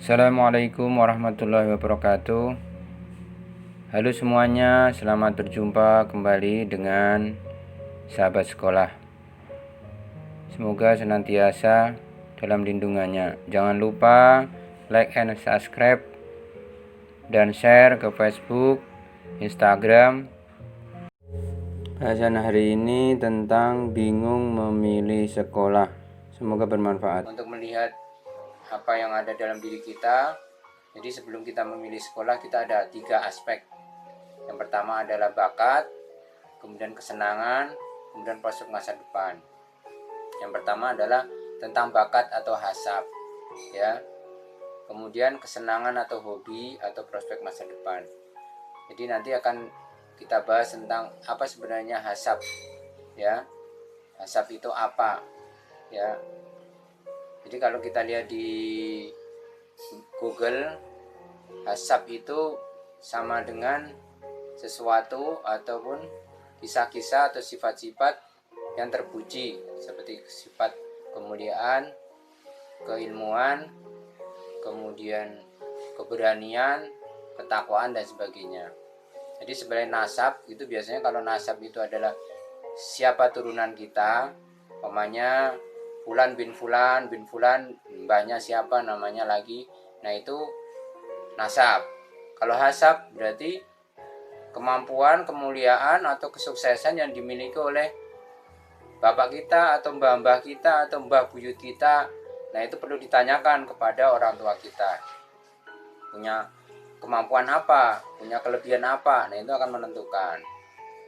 Assalamualaikum warahmatullahi wabarakatuh. Halo semuanya, selamat berjumpa kembali dengan sahabat sekolah. Semoga senantiasa dalam lindungannya. Jangan lupa like and subscribe dan share ke Facebook, Instagram. Bahasan hari ini tentang bingung memilih sekolah. Semoga bermanfaat. Untuk melihat apa yang ada dalam diri kita. Jadi sebelum kita memilih sekolah, kita ada 3 aspek. Yang pertama adalah bakat, kemudian kesenangan, kemudian prospek masa depan. Yang pertama adalah tentang bakat atau hasab, ya. Kemudian kesenangan atau hobi atau prospek masa depan. Jadi nanti akan kita bahas tentang apa sebenarnya hasab, ya. Hasab itu apa, ya. Jadi kalau kita lihat di Google, hasab itu sama dengan sesuatu ataupun kisah-kisah atau sifat-sifat yang terpuji, seperti sifat kemuliaan, keilmuan, kemudian keberanian, ketakwaan dan sebagainya. Jadi sebenarnya nasab itu biasanya, kalau nasab itu adalah siapa turunan kita, umpamanya Fulan bin Fulan bin Fulan, mbahnya siapa namanya lagi. Nah itu nasab. Kalau hasab berarti kemampuan, kemuliaan atau kesuksesan yang dimiliki oleh bapak kita atau mbah-mbah kita atau mbah buyut kita. Nah itu perlu ditanyakan kepada orang tua kita. Punya kemampuan apa, punya kelebihan apa. Nah itu akan menentukan.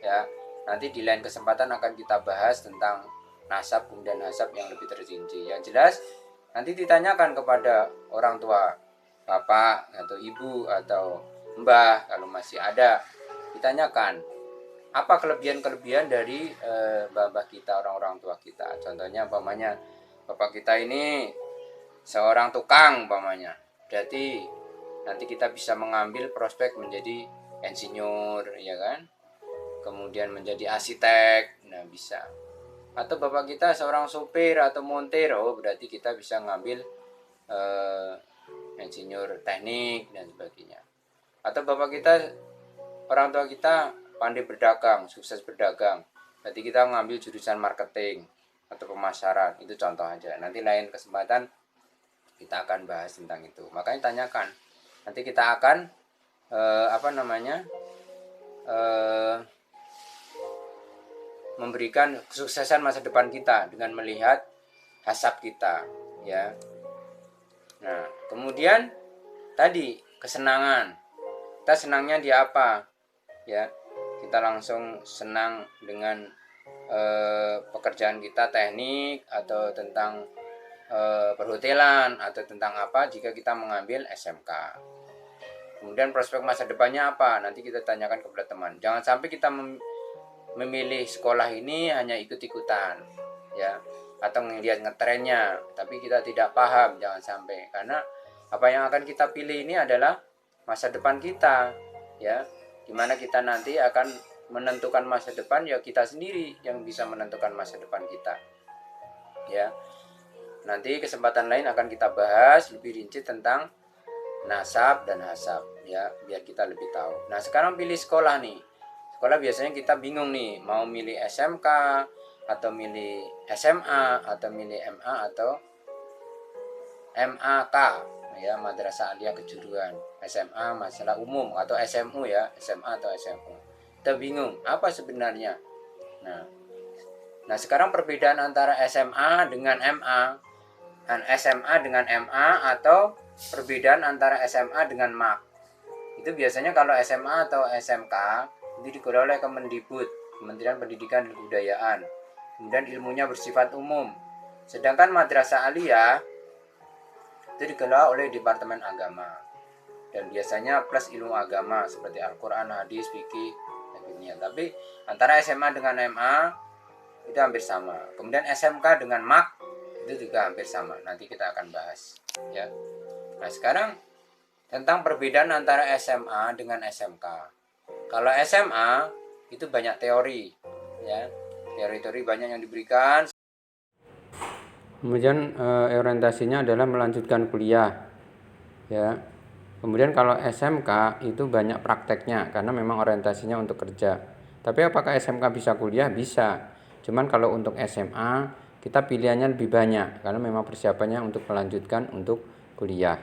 Ya, nanti di lain kesempatan akan kita bahas tentang nasab kemudian hasab yang lebih terrinci. Yang jelas nanti ditanyakan kepada orang tua, bapak atau ibu atau mbah kalau masih ada, ditanyakan apa kelebihan-kelebihan dari mbah kita, orang-orang tua kita. Contohnya umpamanya bapak kita ini seorang tukang umpamanya, berarti nanti kita bisa mengambil prospek menjadi insinyur, ya kan, kemudian menjadi arsitek. Nah bisa. Atau bapak kita seorang sopir atau montir, oh berarti kita bisa ngambil insinyur teknik dan sebagainya. Atau bapak kita, orang tua kita pandai berdagang, sukses berdagang, berarti kita ngambil jurusan marketing atau pemasaran. Itu contoh aja. Nanti lain kesempatan kita akan bahas tentang itu. Makanya tanyakan. Nanti kita akan memberikan kesuksesan masa depan kita dengan melihat hasab kita, ya. Nah, kemudian tadi kesenangan. Kita senangnya di apa? Ya, kita langsung senang dengan pekerjaan kita, teknik atau tentang perhotelan atau tentang apa jika kita mengambil SMK. Kemudian prospek masa depannya apa? Nanti kita tanyakan kepada teman. Jangan sampai kita memilih sekolah ini hanya ikut-ikutan, ya, atau ngelihat ngetrennya, tapi kita tidak paham. Jangan sampai, karena apa yang akan kita pilih ini adalah masa depan kita, ya, dimana kita nanti akan menentukan masa depan, ya kita sendiri yang bisa menentukan masa depan kita, ya. Nanti kesempatan lain akan kita bahas lebih rinci tentang nasab dan hasab, ya, biar kita lebih tahu. Nah sekarang pilih sekolah nih. Sekolah biasanya kita bingung nih, mau milih SMK atau milih SMA atau milih MA atau MAK, ya, Madrasah Aliyah Kejuruan. SMA masalah umum atau SMU, ya, SMA atau SMU. Kita bingung apa sebenarnya. Nah sekarang perbedaan antara SMA dengan MA dan SMA dengan MA, atau perbedaan antara SMA dengan MAK. Itu biasanya kalau SMA atau SMK itu dikelola oleh Kemendikbud, Kementerian Pendidikan dan Kebudayaan. Kemudian ilmunya bersifat umum. Sedangkan Madrasah Aliyah itu dikelola oleh Departemen Agama. Dan biasanya plus ilmu agama seperti Al-Quran, hadis, fikih, dan dunia. Tapi antara SMA dengan MA itu hampir sama. Kemudian SMK dengan MAK itu juga hampir sama. Nanti kita akan bahas, ya. Nah sekarang tentang perbedaan antara SMA dengan SMK. Kalau SMA itu banyak teori, ya, teori-teori banyak yang diberikan. Kemudian orientasinya adalah melanjutkan kuliah. ya. Kemudian kalau SMK itu banyak prakteknya karena memang orientasinya untuk kerja. Tapi apakah SMK bisa kuliah? Bisa. Cuman kalau untuk SMA kita pilihannya lebih banyak karena memang persiapannya untuk melanjutkan untuk kuliah.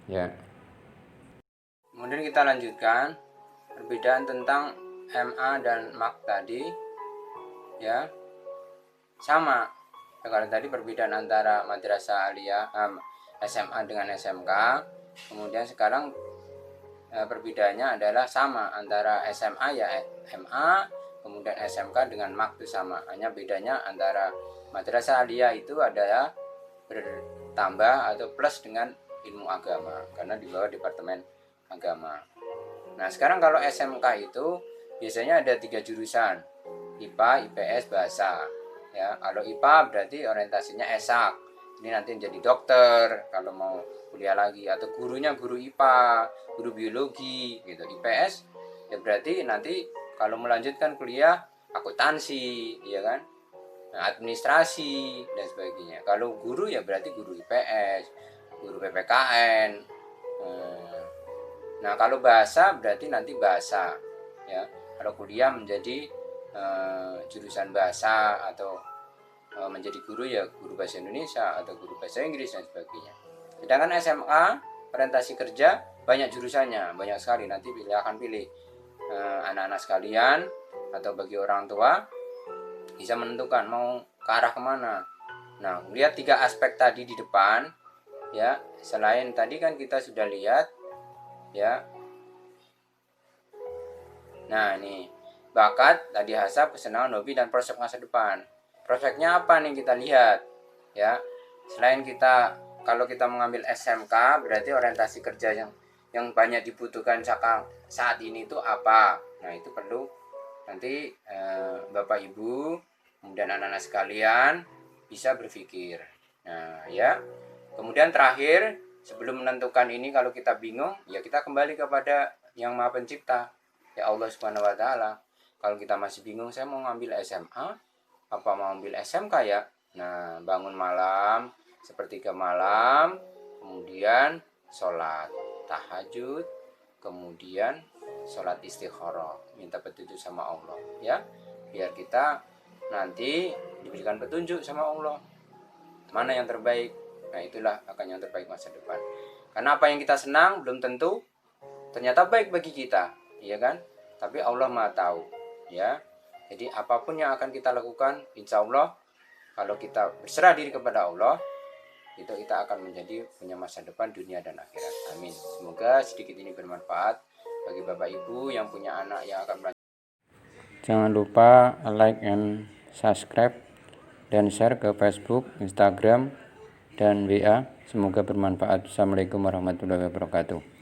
Ya. Kemudian kita lanjutkan perbedaan tentang MA dan MAK tadi. Ya. Sama. Kalau tadi perbedaan antara madrasah aliyah SMA dengan SMK. Kemudian sekarang perbedaannya adalah sama antara SMA ya MA, kemudian SMK dengan MAK itu sama. Hanya bedanya antara madrasah aliyah itu adalah bertambah atau plus dengan ilmu agama karena di bawah departemen agama. Nah sekarang kalau SMK itu biasanya ada 3 jurusan, IPA, IPS, bahasa. Ya, kalau IPA berarti orientasinya esak. Ini nanti jadi dokter kalau mau kuliah lagi, atau gurunya guru IPA, guru biologi gitu. IPS ya berarti nanti kalau melanjutkan kuliah akuntansi, ya kan? Nah, administrasi dan sebagainya. Kalau guru ya berarti guru IPS, guru PPKN. Nah, kalau bahasa berarti nanti bahasa, ya. Kalau kuliah menjadi jurusan bahasa atau menjadi guru ya guru bahasa Indonesia atau guru bahasa Inggris dan sebagainya. Sedangkan SMA orientasi kerja banyak jurusannya, banyak sekali. Nanti akan pilih anak-anak sekalian atau bagi orang tua bisa menentukan mau ke arah kemana. Nah, lihat 3 aspek tadi di depan, ya. Selain tadi kan kita sudah lihat, ya. Nah, ini bakat, tadi hasab, kesenangan, hobi, dan prospek masa depan. Prospeknya apa nih kita lihat, ya. Selain kita kalau kita mengambil SMK berarti orientasi kerja yang banyak dibutuhkan saat ini itu apa. Nah, itu perlu nanti Bapak Ibu kemudian anak-anak sekalian bisa berpikir. Nah, ya. Kemudian terakhir, sebelum menentukan ini kalau kita bingung, ya kita kembali kepada Yang Maha Pencipta, ya Allah Subhanahu wa taala. Kalau kita masih bingung, saya mau ngambil SMA apa mau ambil SMK ya. Nah, bangun malam, sepertiga malam, kemudian sholat tahajud, kemudian sholat istikharah, minta petunjuk sama Allah, ya, biar kita nanti diberikan petunjuk sama Allah mana yang terbaik. Nah, itulah akan yang terbaik masa depan. Karena apa yang kita senang belum tentu ternyata baik bagi kita, ya kan? Tapi Allah Maha tahu, ya. Jadi apapun yang akan kita lakukan, insya Allah kalau kita berserah diri kepada Allah, itu kita akan menjadi punya masa depan dunia dan akhirat. Amin. Semoga sedikit ini bermanfaat bagi Bapak Ibu yang punya anak yang akan belajar. Jangan lupa like and subscribe dan share ke Facebook, Instagram, dan WA. Semoga bermanfaat. Assalamualaikum warahmatullahi wabarakatuh.